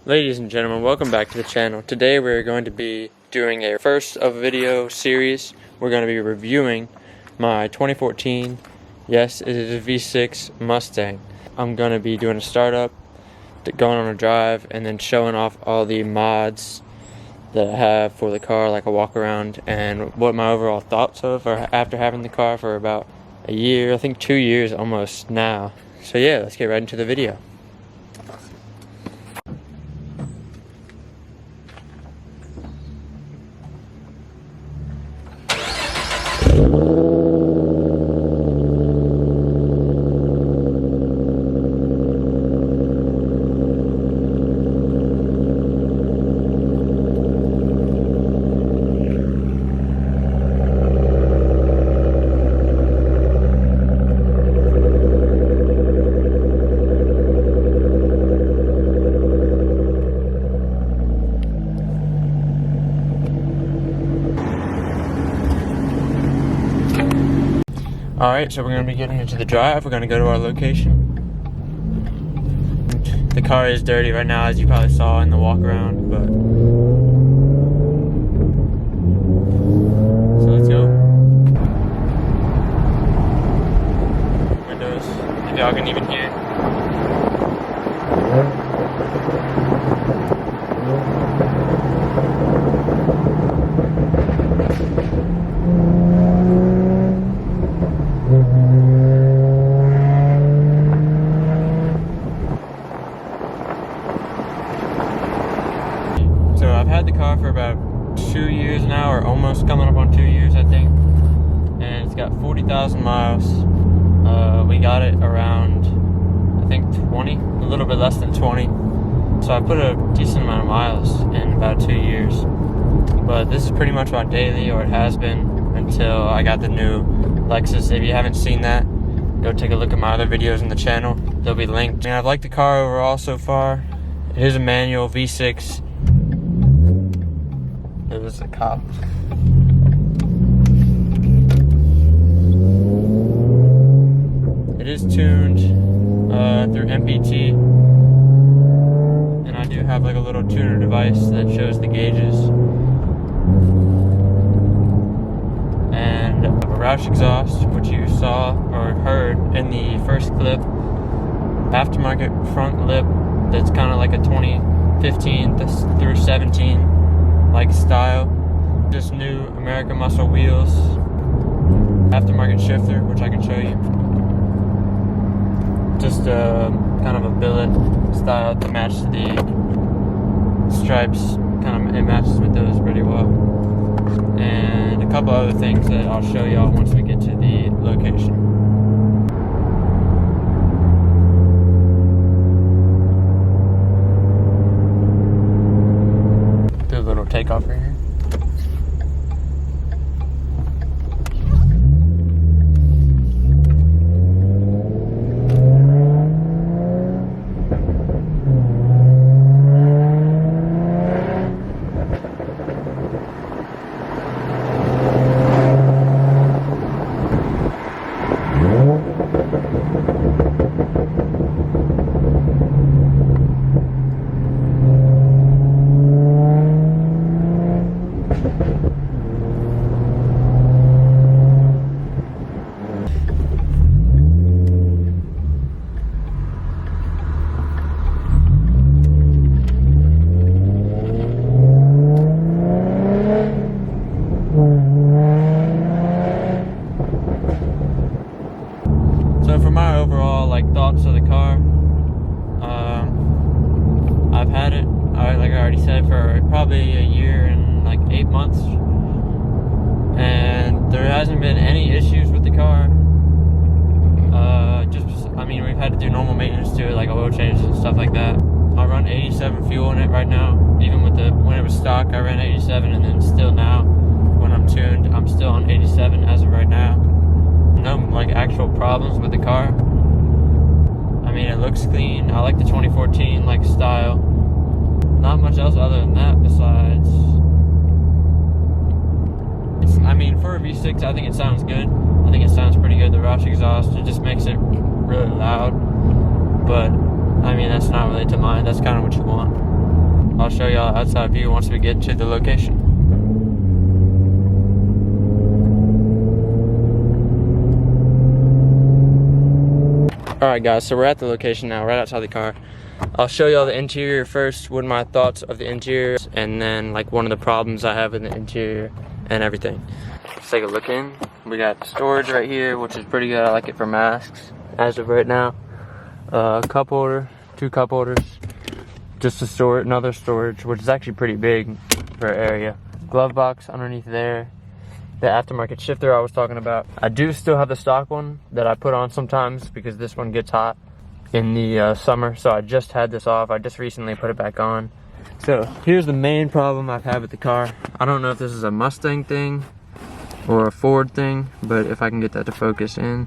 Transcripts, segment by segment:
Ladies and gentlemen, welcome back to the channel. Today we're going to be doing a first of video series. We're going to be reviewing my 2014, yes, it is a V6 Mustang. I'm going to be doing a startup, going on a drive, and then showing off all the mods that I have for the car, like a walk around, and what my overall thoughts of after having the car for about a year, I think 2 years almost now. So yeah, let's get right into the video. Alright, so we're going to be getting into the drive. We're going to go to our location. The car is dirty right now, as you probably saw in the walk around, but so let's go. Windows, if y'all can even hear. So I've had the car for about 2 years now, or almost coming up on 2 years, I think. And it's got 40,000 miles. We got it around, I think 20, a little bit less than 20. So I put a decent amount of miles in about 2 years. But this is pretty much my daily, or it has been, until I got the new Lexus. If you haven't seen that, go take a look at my other videos in the channel. They'll be linked. And I've liked the car overall so far. It is a manual V6. It was a cop. It is tuned through MPT, and I do have like a little tuner device that shows the gauges, and a Roush exhaust, which you saw or heard in the first clip. Aftermarket front lip that's kind of like a 2015 through 17 like style. Just new American Muscle wheels, aftermarket shifter, which I can show you. Just kind of a billet style to match the stripes. Kind of it matches with those pretty well. And a couple other things that I'll show y'all once we get to the location. Takeoff right here. So for my overall thoughts of the car, I've had it, like I already said, for probably a year and 8 months, and there hasn't been any issues with the car. We've had to do normal maintenance to it, like oil changes and stuff like that. I run 87 fuel in it right now. Even when it was stock, I ran 87, and then still now, when I'm tuned, I'm still on 87 as of right now. No actual problems with the car. It looks clean. I like the 2014 style. Not much else other than that besides. For a V6, I think it sounds good. I think it sounds pretty good. The Roush exhaust, it just makes it really loud. But, that's not really to mine. That's kind of what you want. I'll show y'all outside view once we get to the location. Alright guys, so we're at the location now, right outside the car. I'll show y'all the interior first, what are my thoughts of the interior, and then like one of the problems I have in the interior and everything. Let's take a look in. We got storage right here, which is pretty good. I like it for masks as of right now. Cup holder, 2 cup holders, just to store another storage, which is actually pretty big for area. Glove box underneath there. The aftermarket shifter I was talking about. I do still have the stock one that I put on sometimes because this one gets hot in the summer, so I just had this off. I just recently put it back on. So here's the main problem I've had with the car. I don't know if this is a Mustang thing or a Ford thing, but if I can get that to focus in.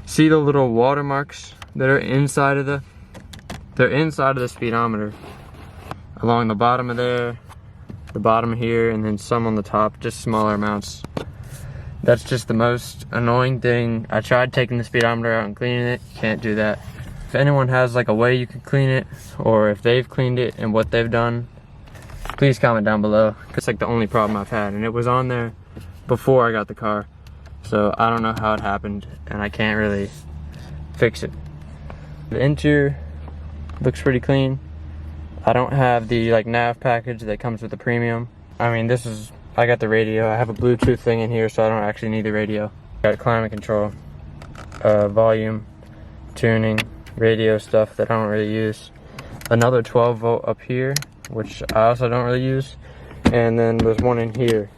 See the little watermarks that are inside of the speedometer, along the bottom of there, the bottom here, and then some on the top, just smaller amounts. That's just the most annoying thing. I tried taking the speedometer out and cleaning it, can't do that. If anyone has like a way you can clean it, or if they've cleaned it and what they've done, please comment down below. It's like the only problem I've had, and it was on there before I got the car, so I don't know how it happened and I can't really fix it. The interior looks pretty clean. I don't have the like nav package that comes with the premium. I mean, I got the radio. I have a Bluetooth thing in here, so I don't actually need the radio. Got climate control, volume, tuning, radio stuff that I don't really use. Another 12 volt up here, which I also don't really use. And then there's one in here.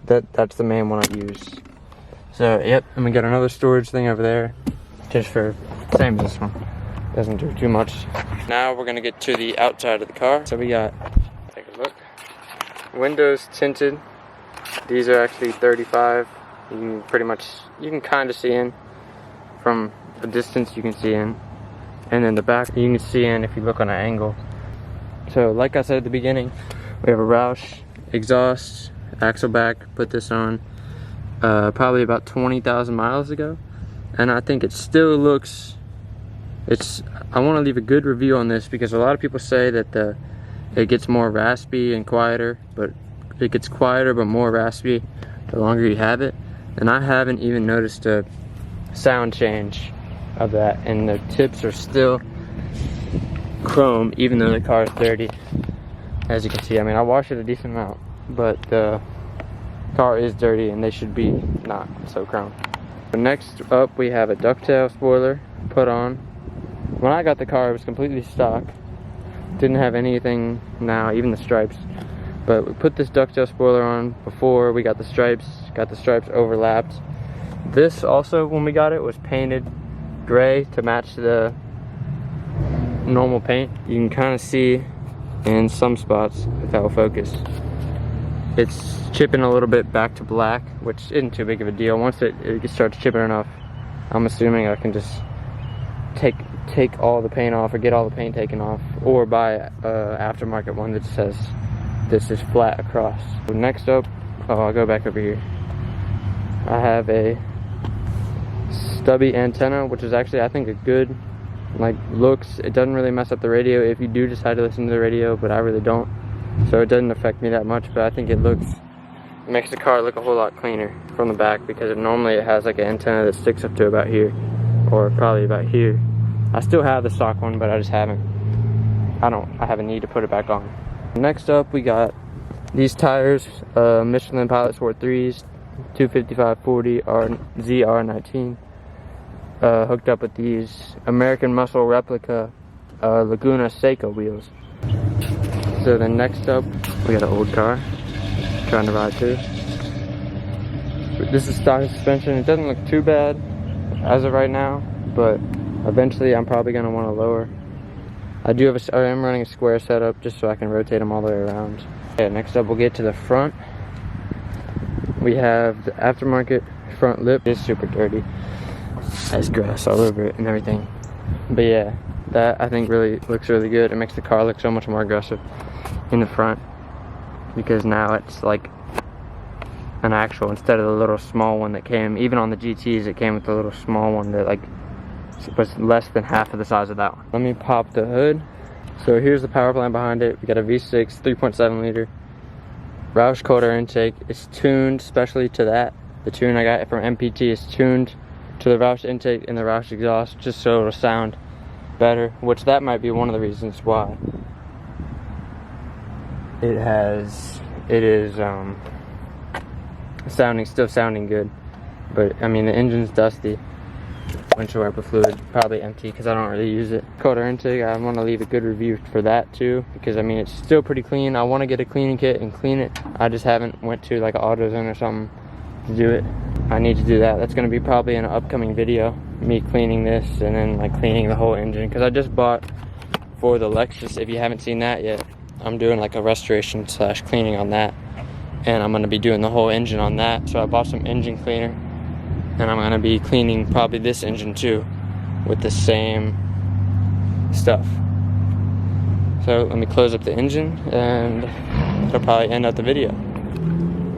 That's the main one I use. So, yep, and we got another storage thing over there, just for, same as this one. Doesn't do too much. Now we're gonna get to the outside of the car. So we got, take a look. Windows tinted. These are actually 35. You can kind of see in. From a distance you can see in. And then the back you can see in if you look on an angle. So like I said at the beginning, we have a Roush exhaust, axle back, put this on probably about 20,000 miles ago. And I think it still looks, I want to leave a good review on this because a lot of people say that it gets more raspy and quieter, but it gets quieter but more raspy the longer you have it. And I haven't even noticed a sound change of that, and the tips are still chrome even though the car is dirty. As you can see, I mean, I wash it a decent amount, but the car is dirty and they should be not so chrome. Next up we have a ducktail spoiler put on. When I got the car it was completely stock, didn't have anything now, even the stripes, but we put this ducktail spoiler on before we got the stripes overlapped. This also, when we got it, was painted gray to match the normal paint. You can kind of see in some spots, if that will focus, it's chipping a little bit back to black, which isn't too big of a deal. Once it starts chipping enough, I'm assuming I can just take all the paint off, or get all the paint taken off, or buy a aftermarket one that says this is flat across. So next up, I'll go back over here. I have a stubby antenna, which is actually, I think, a good looks. It doesn't really mess up the radio if you do decide to listen to the radio, but I really don't, so it doesn't affect me that much. But I think it makes the car look a whole lot cleaner from the back, because normally it has like an antenna that sticks up to about here, or probably about here. I still have the stock one, but I have a need to put it back on. Next up we got these tires, Michelin Pilot Sport 3s, 255/40 ZR19, hooked up with these American Muscle replica Laguna Seca wheels. So then next up we got an old car trying to ride too. This is stock suspension. It doesn't look too bad as of right now, but eventually I'm probably going to want to lower. I am running a square setup just so I can rotate them all the way around. Okay, next up we'll get to the front. We have the aftermarket front lip. It's super dirty. Has grass all over it and everything. But yeah, that I think really looks really good. It makes the car look so much more aggressive in the front, because now it's like an actual, instead of the little small one that came, even on the GTs it came with the little small one that was less than half of the size of that one. Let me pop the hood. So here's the power plant behind it. We got a V6 3.7 liter Roush cold air intake. It's tuned specially to that. The tune I got from MPT is tuned to the Roush intake and the Roush exhaust, just so it'll sound better, which that might be one of the reasons why it is still sounding good. But I mean, the engine's dusty. Windshield wiper fluid probably empty because I don't really use it. Cold air intake, I want to leave a good review for that too, because I mean, it's still pretty clean. I want to get a cleaning kit and clean it. I just haven't went to like an AutoZone or something to do it. I need to do that. That's going to be probably an upcoming video, me cleaning this and then like cleaning the whole engine, because I just bought for the Lexus. If you haven't seen that yet, I'm doing like a restoration / cleaning on that, and I'm going to be doing the whole engine on that. So I bought some engine cleaner, and I'm going to be cleaning probably this engine too with the same stuff. So let me close up the engine and that'll probably end up the video.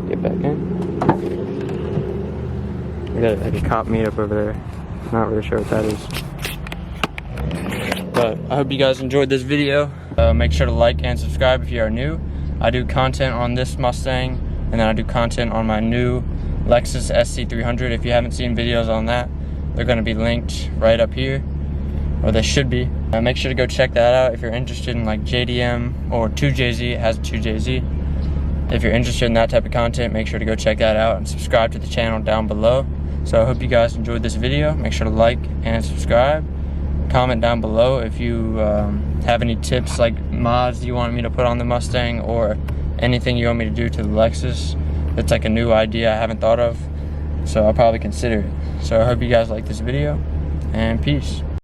Get back in. We got like a cop meetup over there. Not really sure what that is. But I hope you guys enjoyed this video. Make sure to like and subscribe if you are new. I do content on this Mustang, and then I do content on my new Lexus SC300. If you haven't seen videos on that, they're going to be linked right up here, or they should be. Make sure to go check that out if you're interested in like JDM or 2JZ. It has 2JZ. If you're interested in that type of content, make sure to go check that out and subscribe to the channel down below. So I hope you guys enjoyed this video. Make sure to like and subscribe. Comment down below if you have any tips, like mods you want me to put on the Mustang, or anything you want me to do to the Lexus. It's like a new idea I haven't thought of, so I'll probably consider it. So I hope you guys like this video, and peace.